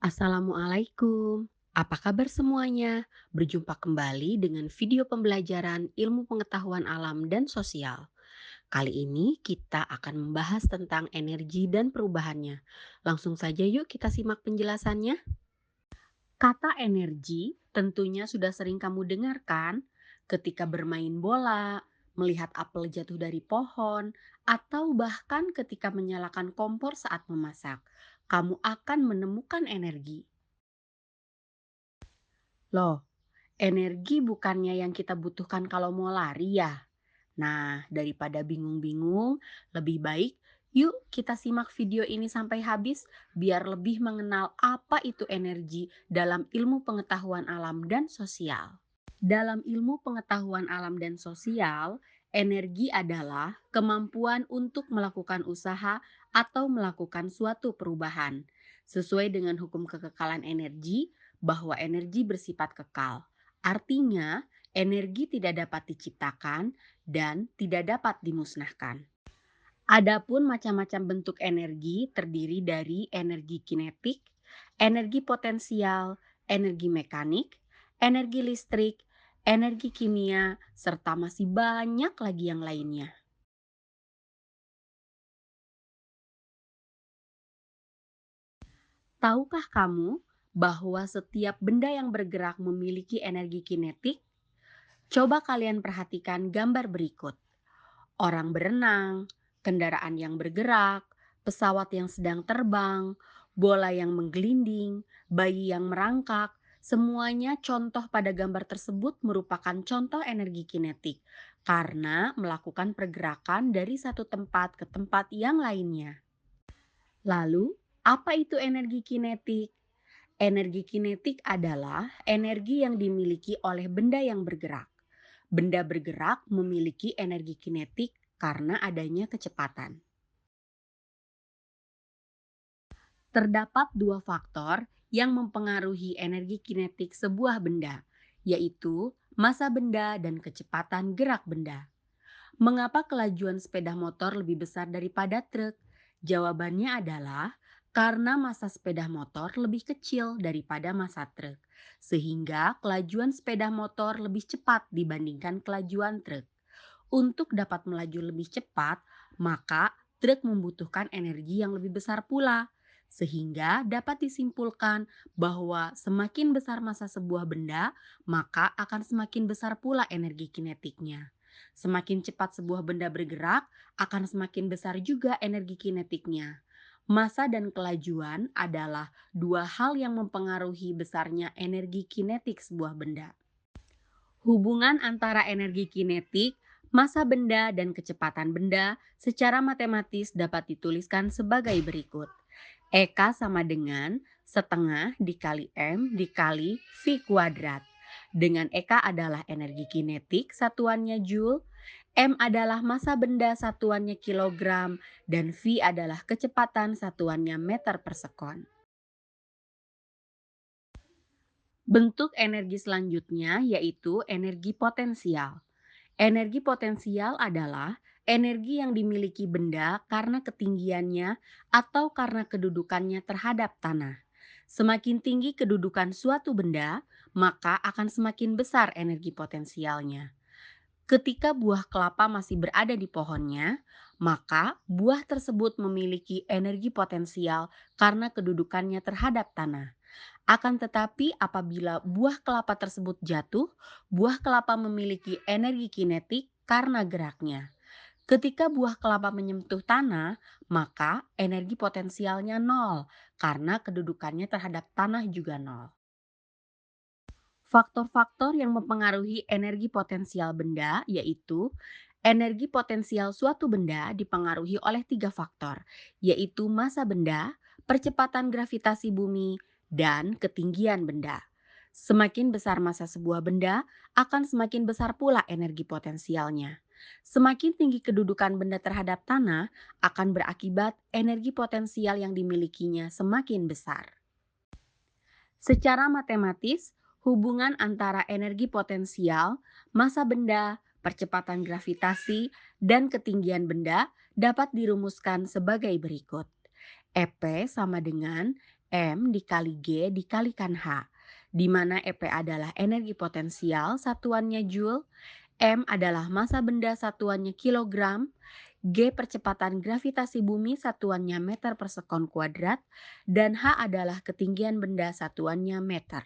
Assalamualaikum. Apa kabar semuanya? Berjumpa kembali dengan video pembelajaran ilmu pengetahuan alam dan sosial. Kali ini kita akan membahas tentang energi dan perubahannya. Langsung saja yuk kita simak penjelasannya. Kata energi tentunya sudah sering kamu dengarkan ketika bermain bola, melihat apel jatuh dari pohon, atau bahkan ketika menyalakan kompor saat memasak. Kamu akan menemukan energi. Loh, energi bukannya yang kita butuhkan kalau mau lari ya? Nah, daripada bingung-bingung, lebih baik yuk kita simak video ini sampai habis biar lebih mengenal apa itu energi dalam ilmu pengetahuan alam dan sosial. Dalam ilmu pengetahuan alam dan sosial, energi adalah kemampuan untuk melakukan usaha atau melakukan suatu perubahan. Sesuai dengan hukum kekekalan energi, bahwa energi bersifat kekal. Artinya, energi tidak dapat diciptakan dan tidak dapat dimusnahkan. Adapun macam-macam bentuk energi terdiri dari energi kinetik, energi potensial, energi mekanik, energi listrik, energi kimia, serta masih banyak lagi yang lainnya. Tahukah kamu bahwa setiap benda yang bergerak memiliki energi kinetik? Coba kalian perhatikan gambar berikut. Orang berenang, kendaraan yang bergerak, pesawat yang sedang terbang, bola yang menggelinding, bayi yang merangkak, semuanya contoh pada gambar tersebut merupakan contoh energi kinetik karena melakukan pergerakan dari satu tempat ke tempat yang lainnya. Lalu, apa itu energi kinetik? Energi kinetik adalah energi yang dimiliki oleh benda yang bergerak. Benda bergerak memiliki energi kinetik karena adanya kecepatan. Terdapat dua faktor yang mempengaruhi energi kinetik sebuah benda, yaitu massa benda dan kecepatan gerak benda. Mengapa kelajuan sepeda motor lebih besar daripada truk? Jawabannya adalah karena massa sepeda motor lebih kecil daripada massa truk, sehingga kelajuan sepeda motor lebih cepat dibandingkan kelajuan truk. Untuk dapat melaju lebih cepat, maka truk membutuhkan energi yang lebih besar pula. Sehingga dapat disimpulkan bahwa semakin besar massa sebuah benda, maka akan semakin besar pula energi kinetiknya. Semakin cepat sebuah benda bergerak, akan semakin besar juga energi kinetiknya. Massa dan kelajuan adalah dua hal yang mempengaruhi besarnya energi kinetik sebuah benda. Hubungan antara energi kinetik, massa benda, dan kecepatan benda secara matematis dapat dituliskan sebagai berikut. EK sama dengan setengah dikali M dikali V kuadrat. Dengan EK adalah energi kinetik satuannya Joule, M adalah massa benda satuannya kilogram, dan V adalah kecepatan satuannya meter per sekon. Bentuk energi selanjutnya yaitu energi potensial. Energi potensial adalah energi yang dimiliki benda karena ketinggiannya atau karena kedudukannya terhadap tanah. Semakin tinggi kedudukan suatu benda, maka akan semakin besar energi potensialnya. Ketika buah kelapa masih berada di pohonnya, maka buah tersebut memiliki energi potensial karena kedudukannya terhadap tanah. Akan tetapi apabila buah kelapa tersebut jatuh, buah kelapa memiliki energi kinetik karena geraknya. Ketika buah kelapa menyentuh tanah, maka energi potensialnya nol karena kedudukannya terhadap tanah juga nol. Faktor-faktor yang mempengaruhi energi potensial benda yaitu energi potensial suatu benda dipengaruhi oleh tiga faktor, yaitu massa benda, percepatan gravitasi bumi, dan ketinggian benda. Semakin besar massa sebuah benda, akan semakin besar pula energi potensialnya. Semakin tinggi kedudukan benda terhadap tanah, akan berakibat energi potensial yang dimilikinya semakin besar. Secara matematis, hubungan antara energi potensial, massa benda, percepatan gravitasi, dan ketinggian benda dapat dirumuskan sebagai berikut. EP sama dengan M dikali G dikalikan H, di mana EP adalah energi potensial satuannya Joule, M adalah massa benda satuannya kilogram, G percepatan gravitasi bumi satuannya meter per sekon kuadrat, dan H adalah ketinggian benda satuannya meter.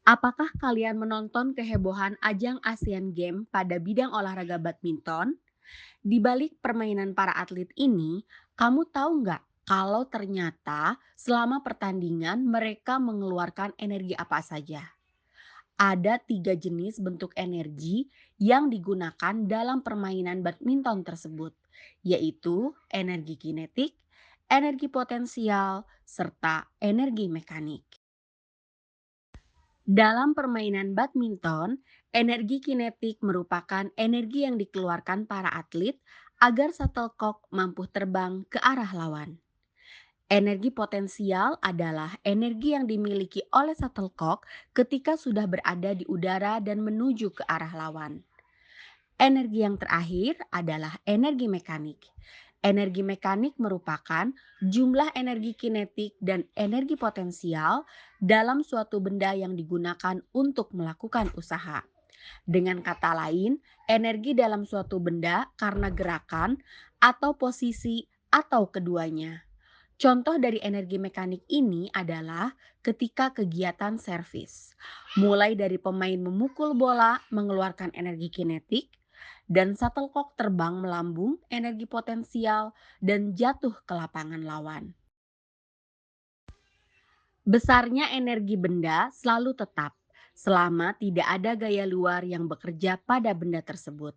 Apakah kalian menonton kehebohan ajang Asian Games pada bidang olahraga badminton? Di balik permainan para atlet ini, kamu tahu nggak kalau ternyata selama pertandingan mereka mengeluarkan energi apa saja? Ada 3 jenis bentuk energi yang digunakan dalam permainan badminton tersebut, yaitu energi kinetik, energi potensial, serta energi mekanik. Dalam permainan badminton, energi kinetik merupakan energi yang dikeluarkan para atlet agar shuttlecock mampu terbang ke arah lawan. Energi potensial adalah energi yang dimiliki oleh shuttlecock ketika sudah berada di udara dan menuju ke arah lawan. Energi yang terakhir adalah energi mekanik. Energi mekanik merupakan jumlah energi kinetik dan energi potensial dalam suatu benda yang digunakan untuk melakukan usaha. Dengan kata lain, energi dalam suatu benda karena gerakan atau posisi atau keduanya. Contoh dari energi mekanik ini adalah ketika kegiatan servis. Mulai dari pemain memukul bola mengeluarkan energi kinetik, dan shuttlecock terbang melambung energi potensial dan jatuh ke lapangan lawan. Besarnya energi benda selalu tetap selama tidak ada gaya luar yang bekerja pada benda tersebut.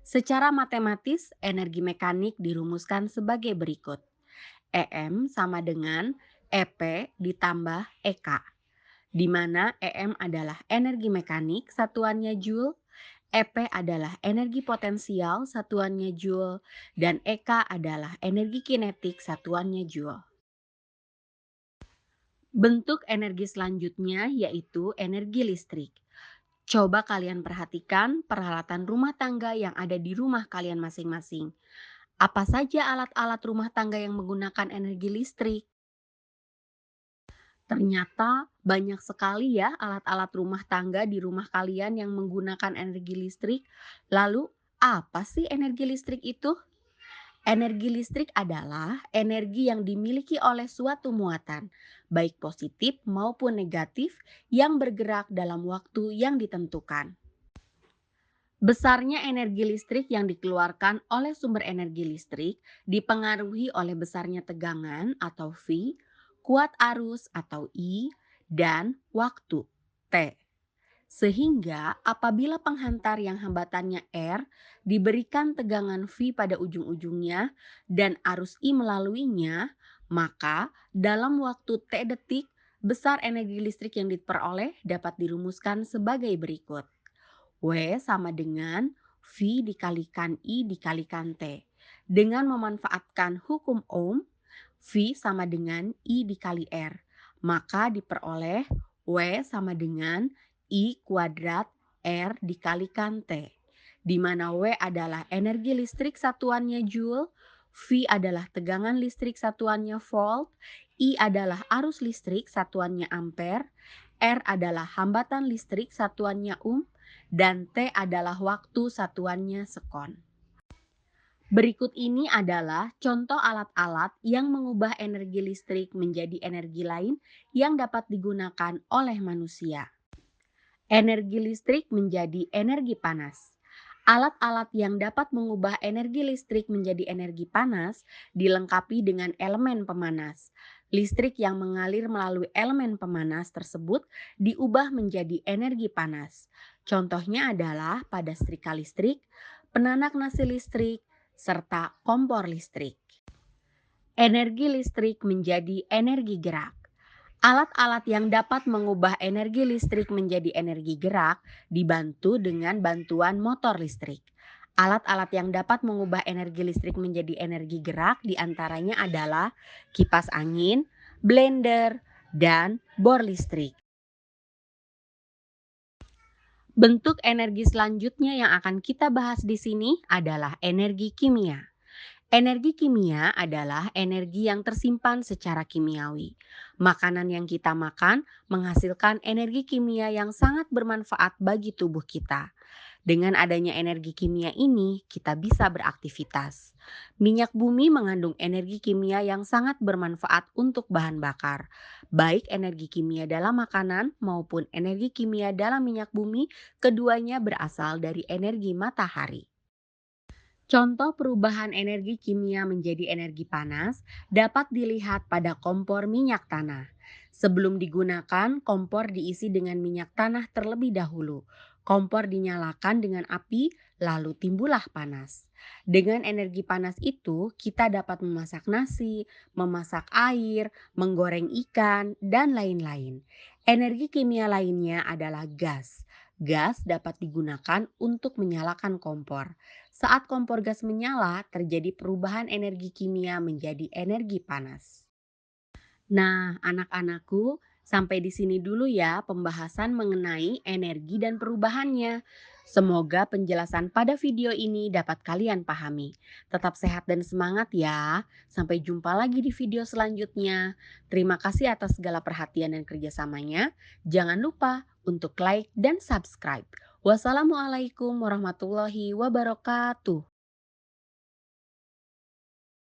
Secara matematis, energi mekanik dirumuskan sebagai berikut. EM sama dengan EP ditambah EK, di mana EM adalah energi mekanik satuannya Joule, EP adalah energi potensial satuannya Joule, dan EK adalah energi kinetik satuannya Joule. Bentuk energi selanjutnya yaitu energi listrik. Coba kalian perhatikan peralatan rumah tangga yang ada di rumah kalian masing-masing. Apa saja alat-alat rumah tangga yang menggunakan energi listrik? Ternyata banyak sekali ya alat-alat rumah tangga di rumah kalian yang menggunakan energi listrik. Lalu, apa sih energi listrik itu? Energi listrik adalah energi yang dimiliki oleh suatu muatan, baik positif maupun negatif, yang bergerak dalam waktu yang ditentukan. Besarnya energi listrik yang dikeluarkan oleh sumber energi listrik dipengaruhi oleh besarnya tegangan atau V, kuat arus atau I, dan waktu T. Sehingga apabila penghantar yang hambatannya R diberikan tegangan V pada ujung-ujungnya dan arus I melaluinya, maka dalam waktu T detik, besar energi listrik yang diperoleh dapat dirumuskan sebagai berikut. W sama dengan V dikalikan I dikalikan T. Dengan memanfaatkan hukum Ohm, V sama dengan I dikali R. Maka diperoleh W sama dengan I kuadrat R dikalikan T. Di mana W adalah energi listrik satuannya Joule, V adalah tegangan listrik satuannya volt, I adalah arus listrik satuannya ampere, R adalah hambatan listrik satuannya ohm, dan T adalah waktu satuannya sekon. Berikut ini adalah contoh alat-alat yang mengubah energi listrik menjadi energi lain yang dapat digunakan oleh manusia. Energi listrik menjadi energi panas. Alat-alat yang dapat mengubah energi listrik menjadi energi panas dilengkapi dengan elemen pemanas. Listrik yang mengalir melalui elemen pemanas tersebut diubah menjadi energi panas. Contohnya adalah pada setrika listrik, penanak nasi listrik, serta kompor listrik. Energi listrik menjadi energi gerak. Alat-alat yang dapat mengubah energi listrik menjadi energi gerak dibantu dengan bantuan motor listrik. Alat-alat yang dapat mengubah energi listrik menjadi energi gerak diantaranya adalah kipas angin, blender, dan bor listrik. Bentuk energi selanjutnya yang akan kita bahas di sini adalah energi kimia. Energi kimia adalah energi yang tersimpan secara kimiawi. Makanan yang kita makan menghasilkan energi kimia yang sangat bermanfaat bagi tubuh kita. Dengan adanya energi kimia ini, kita bisa beraktivitas. Minyak bumi mengandung energi kimia yang sangat bermanfaat untuk bahan bakar. Baik energi kimia dalam makanan maupun energi kimia dalam minyak bumi, keduanya berasal dari energi matahari. Contoh perubahan energi kimia menjadi energi panas dapat dilihat pada kompor minyak tanah. Sebelum digunakan, kompor diisi dengan minyak tanah terlebih dahulu. Kompor dinyalakan dengan api, lalu timbullah panas. Dengan energi panas itu, kita dapat memasak nasi, memasak air, menggoreng ikan, dan lain-lain. Energi kimia lainnya adalah gas. Gas dapat digunakan untuk menyalakan kompor. Saat kompor gas menyala, terjadi perubahan energi kimia menjadi energi panas. Nah, anak-anakku, sampai di sini dulu ya pembahasan mengenai energi dan perubahannya. Semoga penjelasan pada video ini dapat kalian pahami. Tetap sehat dan semangat ya. Sampai jumpa lagi di video selanjutnya. Terima kasih atas segala perhatian dan kerjasamanya. Jangan lupa untuk like dan subscribe. Wassalamualaikum warahmatullahi wabarakatuh.